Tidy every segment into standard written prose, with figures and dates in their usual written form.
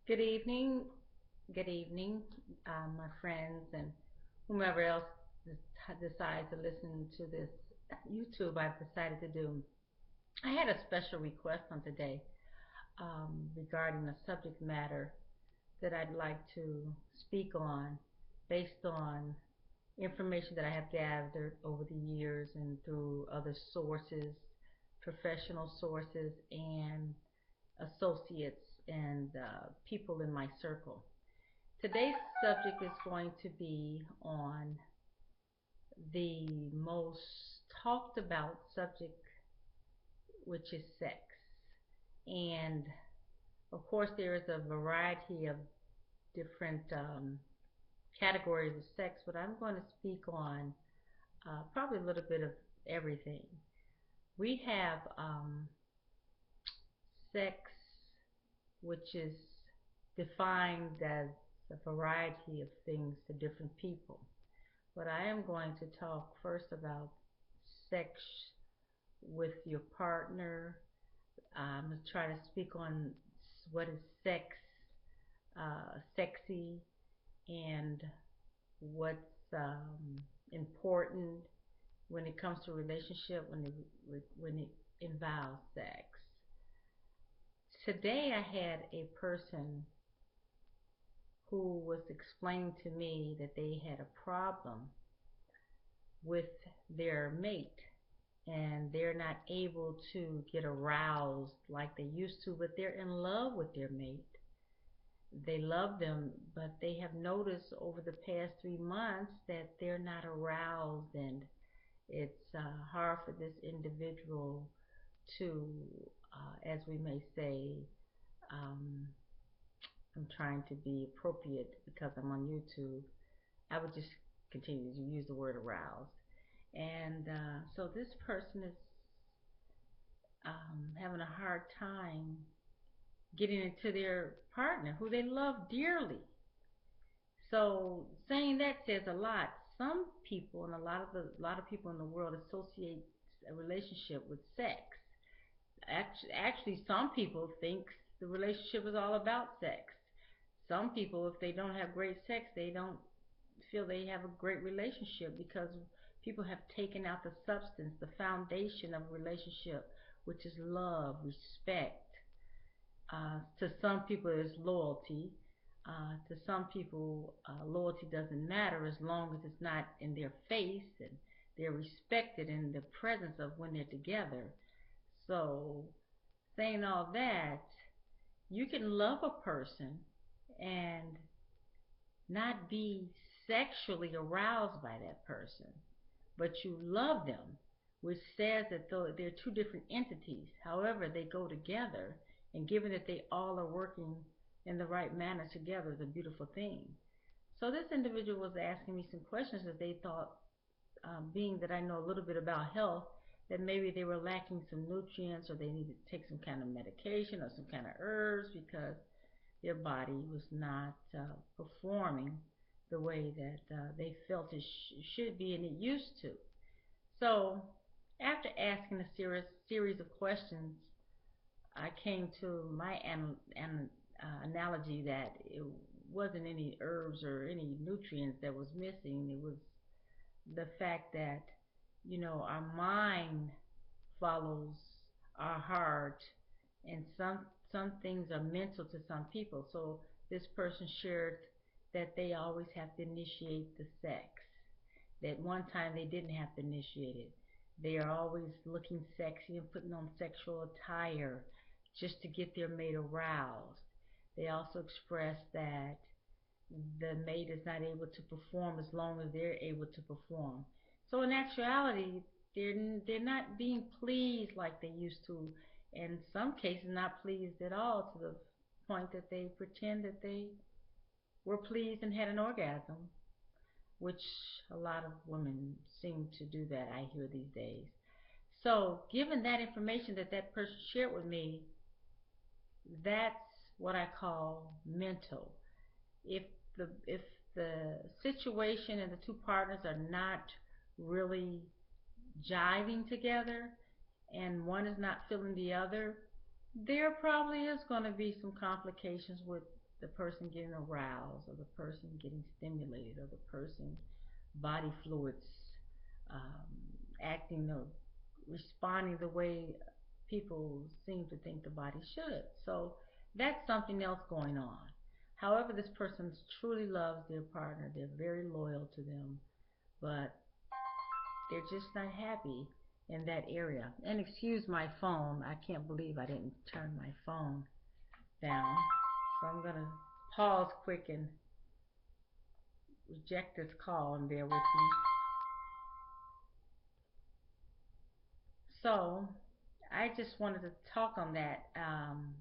Good evening, my friends and whomever else decides to listen to this YouTube I've decided to do. I had a special request on today regarding a subject matter that I'd like to speak on based on information that I have gathered over the years and through other sources, professional sources, and associates and people in my circle. Today's subject is going to be on the most talked about subject, which is sex. And of course, there is a variety of different categories of sex, but I'm going to speak on probably a little bit of everything. We have sex, which is defined as a variety of things to different people. But I am going to talk first about sex with your partner. I'm going to try to speak on what is sex, sexy, and what's important when it comes to a relationship, when it involves sex. Today I had a person who was explaining to me that they had a problem with their mate and they're not able to get aroused like they used to, but they're in love with their mate. They love them, but they have noticed over the past 3 months that they're not aroused, and it's hard for this individual to, as we may say, um, I'm trying to be appropriate because I'm on YouTube. I would just continue to use the word aroused. And so this person is having a hard time getting into their partner who they love dearly. So saying that says a lot. Some people and a lot of people in the world associate a relationship with sex. Actually, some people think the relationship is all about sex. Some people, if they don't have great sex, they don't feel they have a great relationship because people have taken out the substance, the foundation of a relationship, which is love, respect. To some people, it's loyalty. To some people, loyalty doesn't matter as long as it's not in their face and they're respected in the presence of when they're together. So, saying all that, you can love a person and not be sexually aroused by that person, but you love them, which says that though they're two different entities, however, they go together, and given that they all are working in the right manner together is a beautiful thing. So this individual was asking me some questions that they thought, being that I know a little bit about health, that maybe they were lacking some nutrients or they needed to take some kind of medication or some kind of herbs because their body was not performing the way that they felt it should be and it used to. So after asking a series of questions, I came to my analogy that it wasn't any herbs or any nutrients that was missing. It was the fact that, our mind follows our heart, and some things are mental to some people. So this person shared that they always have to initiate the sex. That one time they didn't have to initiate it. They are always looking sexy and putting on sexual attire just to get their mate aroused. They also express that the mate is not able to perform as long as they're able to perform. So in actuality, they're not being pleased like they used to. In some cases, not pleased at all to the point that they pretend that they were pleased and had an orgasm, which a lot of women seem to do that, I hear these days. So given that information that that person shared with me, that's what I call mental. If the situation and the two partners are not really jiving together and one is not feeling the other, there probably is going to be some complications with the person getting aroused, or the person getting stimulated, or the person body fluids um, acting or responding the way people seem to think the body should. So that's something else going on. However, this person truly loves their partner, they're very loyal to them, but they're just not happy in that area. And excuse my phone, I can't believe I didn't turn my phone down. So I'm going to pause quick and reject this call and bear with me. So I just wanted to talk on that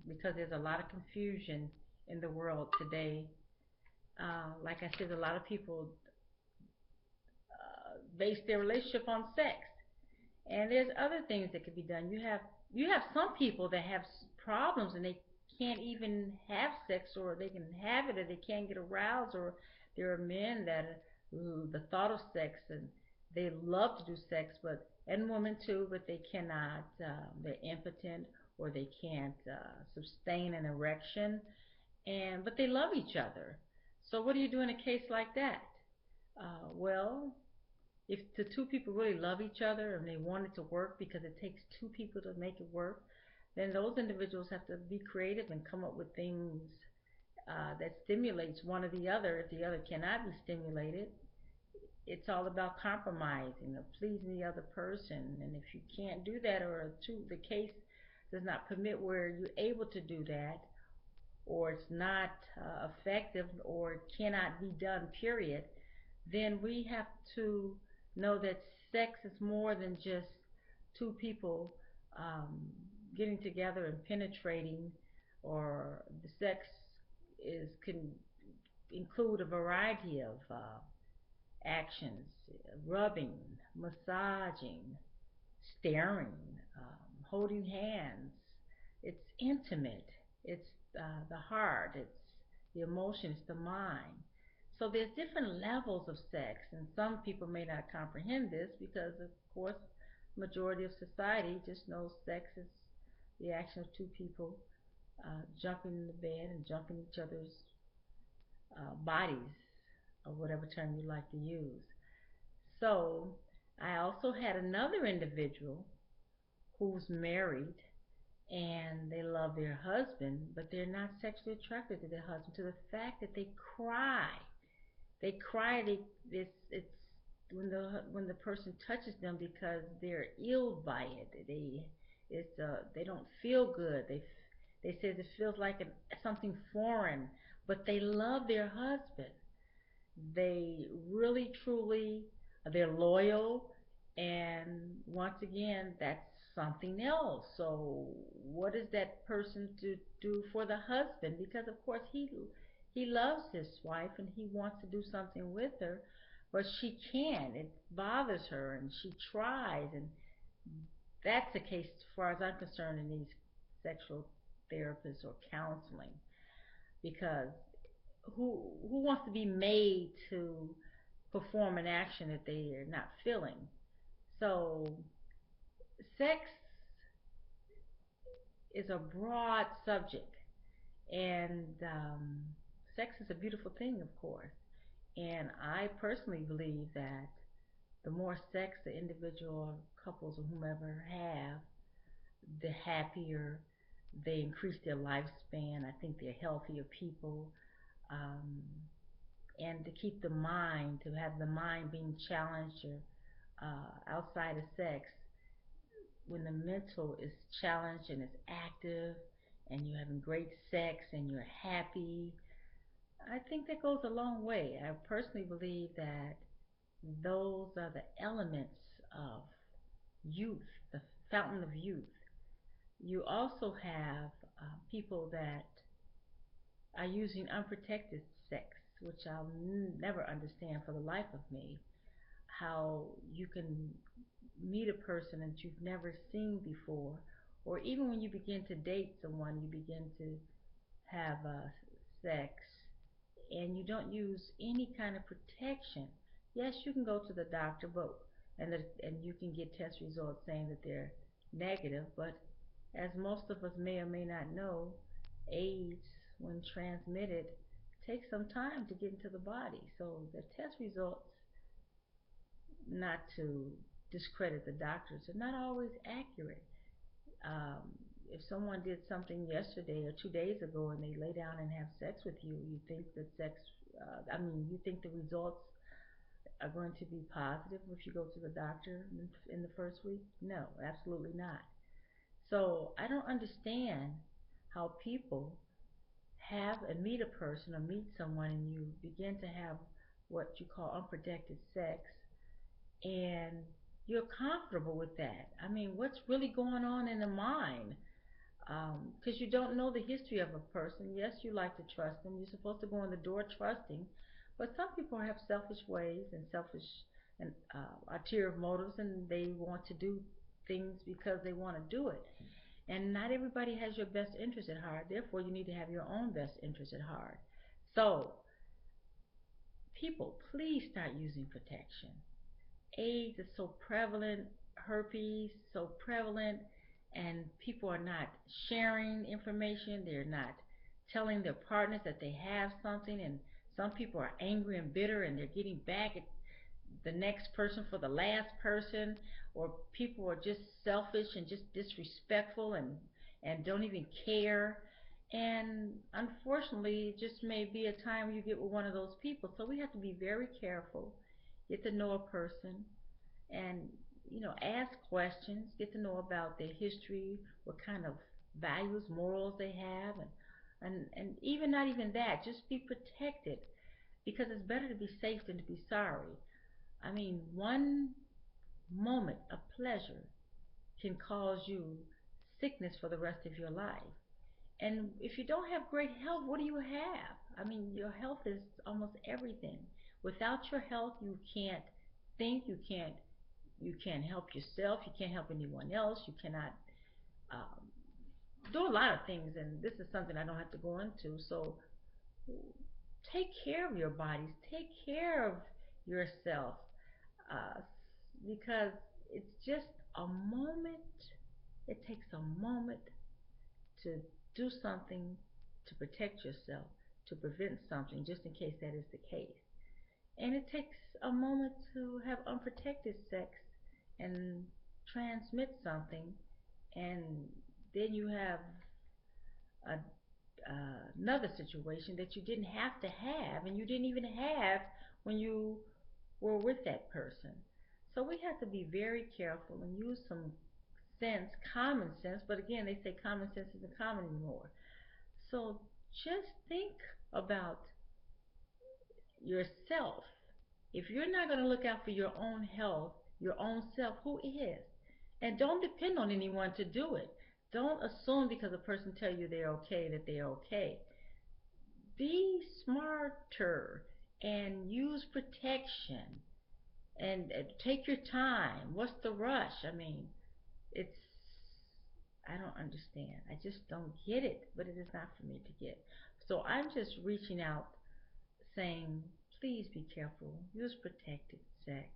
because there's a lot of confusion in the world today. Like I said, a lot of people base their relationship on sex, and there's other things that could be done. You have some people that have problems and they can't even have sex, or they can have it and they can't get aroused, or there are men that the thought of sex and they love to do sex, but and women too, but they cannot. They're impotent, or they can't sustain an erection, and but they love each other. So what do you do in a case like that? Well, if the two people really love each other and they want it to work, because it takes two people to make it work, then those individuals have to be creative and come up with things that stimulates one or the other. If the other cannot be stimulated, it's all about compromising or pleasing the other person. And if you can't do that, or the case does not permit where you're able to do that, or it's not effective, or it cannot be done, period, then we have to know that sex is more than just two people um, getting together and penetrating, or the sex is can include a variety of actions: rubbing, massaging, staring, holding hands. It's intimate. It's the heart. It's the emotions, the mind. So there's different levels of sex, and some people may not comprehend this because, of course, majority of society just knows sex is the action of two people jumping in the bed and jumping each other's bodies, or whatever term you like to use. So I also had another individual who's married and they love their husband, but they're not sexually attracted to their husband, to the fact that they cry. They cry. It's when the person touches them because they're ill by it. They don't feel good. They say it feels like something foreign, but they love their husband. They really truly, they're loyal, and once again, that's something else. So what does that person do for the husband? Because of course he loves his wife and he wants to do something with her, but she can't. It bothers her and she tries, and that's the case as far as I'm concerned in these sexual therapists or counseling, because who wants to be made to perform an action that they are not feeling? So sex is a broad subject, and sex is a beautiful thing, of course. And I personally believe that the more sex the individual couples or whomever have, the happier they increase their lifespan. I think they're healthier people. Um, and to keep the mind, to have the mind being challenged or outside of sex, when the mental is challenged and is active, and you're having great sex and you're happy, I think that goes a long way. I personally believe that those are the elements of youth, the fountain of youth. You also have people that are using unprotected sex, which I'll never understand for the life of me. How you can meet a person that you've never seen before, or even when you begin to date someone, you begin to have sex, and you don't use any kind of protection. Yes, you can go to the doctor, but and you can get test results saying that they're negative, but as most of us may or may not know, AIDS when transmitted, take some time to get into the body. So the test results, not to discredit the doctors, are not always accurate. Um, if someone did something yesterday or 2 days ago and they lay down and have sex with you, you think that you think the results are going to be positive if you go to the doctor in the first week? No, absolutely not. So I don't understand how people have and meet a person or meet someone and you begin to have what you call unprotected sex and you're comfortable with that. I mean, what's really going on in the mind? Because you don't know the history of a person. Yes, you like to trust them. You're supposed to go in the door trusting, but some people have selfish ways and selfish and ulterior motives, and they want to do things because they want to do it. And not everybody has your best interest at heart. Therefore, you need to have your own best interest at heart. So, people, please start using protection. AIDS is so prevalent, herpes so prevalent, and people are not sharing information. They're not telling their partners that they have something, and some people are angry and bitter, and they're getting back at the next person for the last person, or people are just selfish and just disrespectful and don't even care. And unfortunately, it just may be a time you get with one of those people. So we have to be very careful, get to know a person, and ask questions, get to know about their history, what kind of values, morals they have, and even not even that, just be protected because it's better to be safe than to be sorry. I mean, one moment of pleasure can cause you sickness for the rest of your life. And if you don't have great health, what do you have? I mean, your health is almost everything. Without your health, you can't think, you can't help yourself, you can't help anyone else, you cannot um, do a lot of things, and this is something I don't have to go into. So take care of your bodies, take care of yourself, uh, because it's just a moment. It takes a moment to do something to protect yourself, to prevent something, just in case that is the case. And it takes a moment to have unprotected sex and transmit something, and then you have a, another situation that you didn't have to have, and you didn't even have when you were with that person. So we have to be very careful and use some sense, common sense, but again, they say common sense isn't common anymore. So just think about yourself. If you're not going to look out for your own health, your own self, who is? And don't depend on anyone to do it. Don't assume because a person tell you they're okay that they're okay. Be smarter and use protection and take your time. What's the rush? I mean, it's I don't understand. I just don't get it, but it is not for me to get. So I'm just reaching out saying, please be careful. Use protected sex.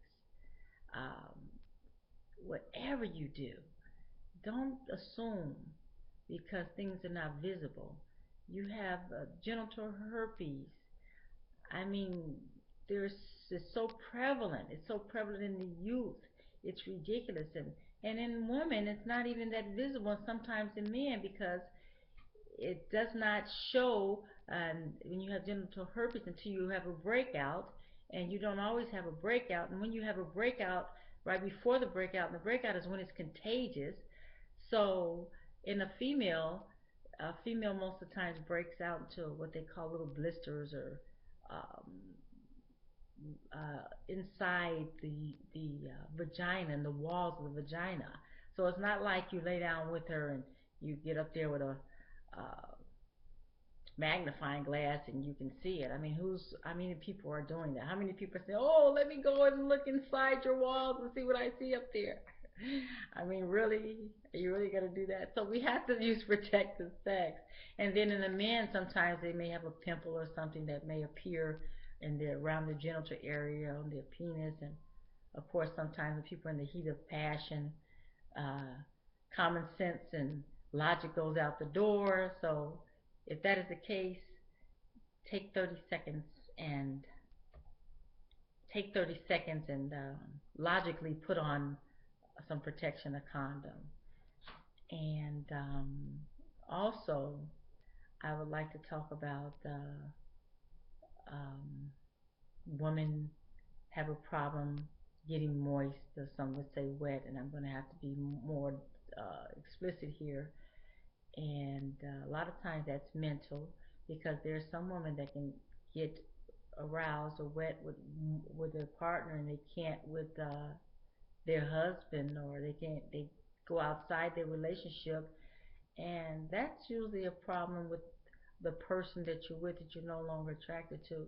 Um, whatever you do, don't assume because things are not visible. You have genital herpes. I mean, there's it's so prevalent. It's so prevalent in the youth. It's ridiculous, and in women, it's not even that visible. And sometimes in men, because it does not show when you have genital herpes until you have a breakout, and you don't always have a breakout. And when you have a breakout, right before the breakout, and the breakout is when it's contagious. So in a female most of the times breaks out into what they call little blisters or um, inside the vagina and the walls of the vagina. So it's not like you lay down with her and you get up there with a uh, magnifying glass and you can see it. I mean, how many people are doing that? How many people say, "Oh, let me go and look inside your walls and see what I see up there"? I mean, really, are you really gonna do that? So we have to use protective sex. And then in the men, sometimes they may have a pimple or something that may appear in their around the genital area on their penis, and of course, sometimes when people are in the heat of passion, uh, common sense and logic goes out the door. So If that is the case, take 30 seconds and take 30 seconds and logically put on some protection, a condom. And also, I would like to talk about um, women have a problem getting moist, or some would say wet, and I'm going to have to be more explicit here. And a lot of times that's mental because there's some women that can get aroused or wet with their partner and they can't with their husband, or they go outside their relationship, and that's usually a problem with the person that you're with that you're no longer attracted to.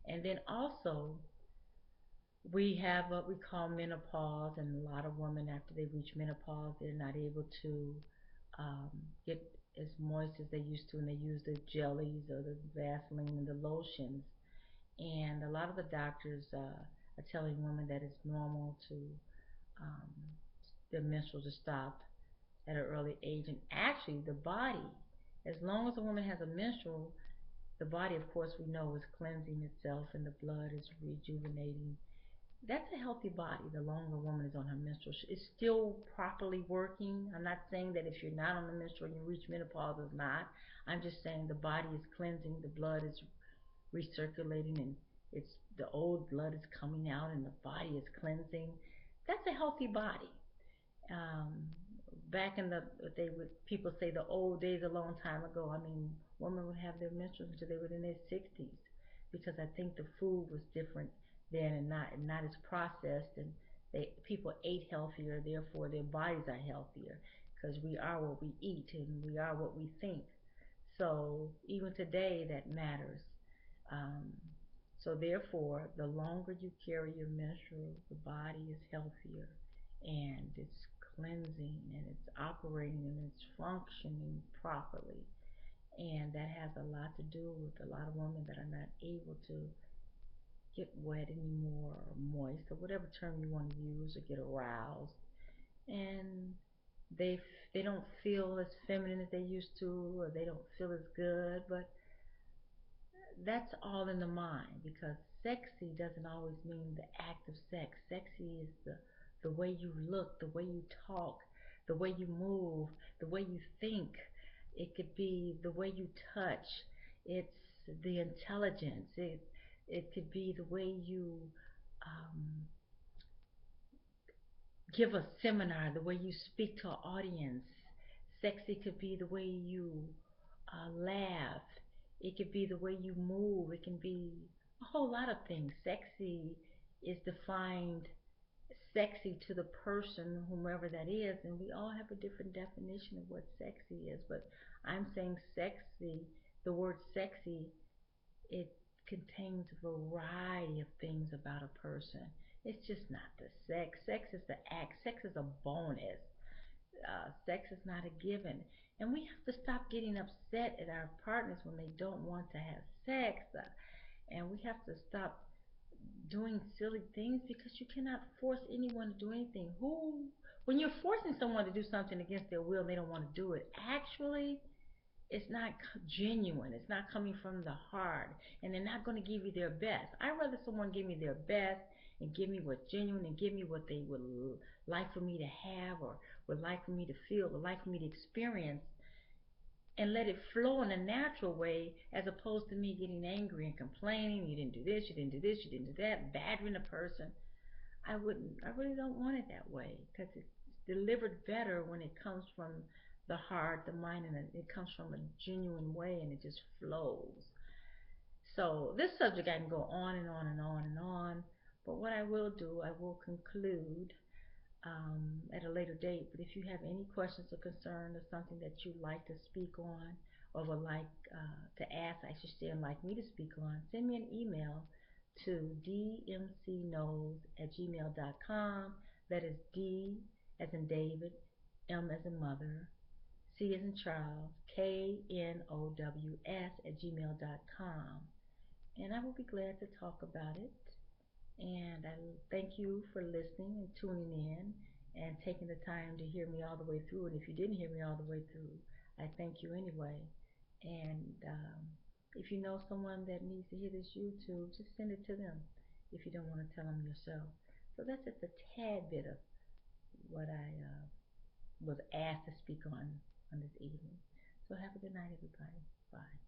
And then also we have what we call menopause, and a lot of women after they reach menopause they're not able to um, get as moist as they used to, and they use the jellies or the Vaseline and the lotions. And a lot of the doctors are telling women that it's normal to um, their menstrual to stop at an early age. And actually, the body, as long as a woman has a menstrual, the body, of course, we know is cleansing itself and the blood is rejuvenating. That's a healthy body. The longer a woman is on her menstrual, it's still properly working. I'm not saying that if you're not on the menstrual, you reach menopause, it's not. I'm just saying the body is cleansing, the blood is recirculating, and it's the old blood is coming out, and the body is cleansing. That's a healthy body. um, Back in the they would people say the old days a long time ago. I mean, women would have their menstruals until they were in their 60s because I think the food was different then and not as processed, and they people ate healthier. Therefore, their bodies are healthier because we are what we eat and we are what we think. So even today, that matters. Um, so therefore, the longer you carry your menstrual, the body is healthier and it's cleansing and it's operating and it's functioning properly. And that has a lot to do with a lot of women that are not able to get wet anymore or moist or whatever term you want to use, or get aroused. And they they don't feel as feminine as they used to, or they don't feel as good. But that's all in the mind, because sexy doesn't always mean the act of sex. Sexy is the way you look, the way you talk, the way you move, the way you think. It could be the way you touch. It's the intelligence. It could be the way you um, give a seminar, the way you speak to an audience. Sexy could be the way you laugh. It could be the way you move. It can be a whole lot of things. Sexy is defined sexy to the person, whomever that is, and we all have a different definition of what sexy is. But I'm saying sexy, the word sexy, it contains a variety of things about a person. It's just not the sex. Sex is the act. Sex is a bonus. Sex is not a given. And we have to stop getting upset at our partners when they don't want to have sex. And we have to stop doing silly things, because you cannot force anyone to do anything. When you're forcing someone to do something against their will and they don't want to do it, actually, it's not genuine. It's not coming from the heart, and they're not going to give you their best. I'd rather someone give me their best and give me what's genuine and give me what they would like for me to have, or would like for me to feel, would like for me to experience, and let it flow in a natural way, as opposed to me getting angry and complaining. You didn't do this, you didn't do this, you didn't do that, battering a person. I really don't want it that way, because it's delivered better when it comes from the heart, the mind, and it comes from a genuine way, and it just flows. So this subject, I can go on and on and on and on, but what I will do, I will conclude at a later date. But if you have any questions or concerns, or something that you'd like to speak on, or would like to ask, I should say, and like me to speak on, send me an email to dmcknows at gmail.com. That is D as in David, M as in mother, C as in Charles, KNOWS at gmail.com. And I will be glad to talk about it. And I thank you for listening and tuning in and taking the time to hear me all the way through. And if you didn't hear me all the way through, I thank you anyway. And if you know someone that needs to hear this YouTube, just send it to them if you don't want to tell them yourself. So that's just a tad bit of what I was asked to speak on this evening. So have a good night, everybody. Bye.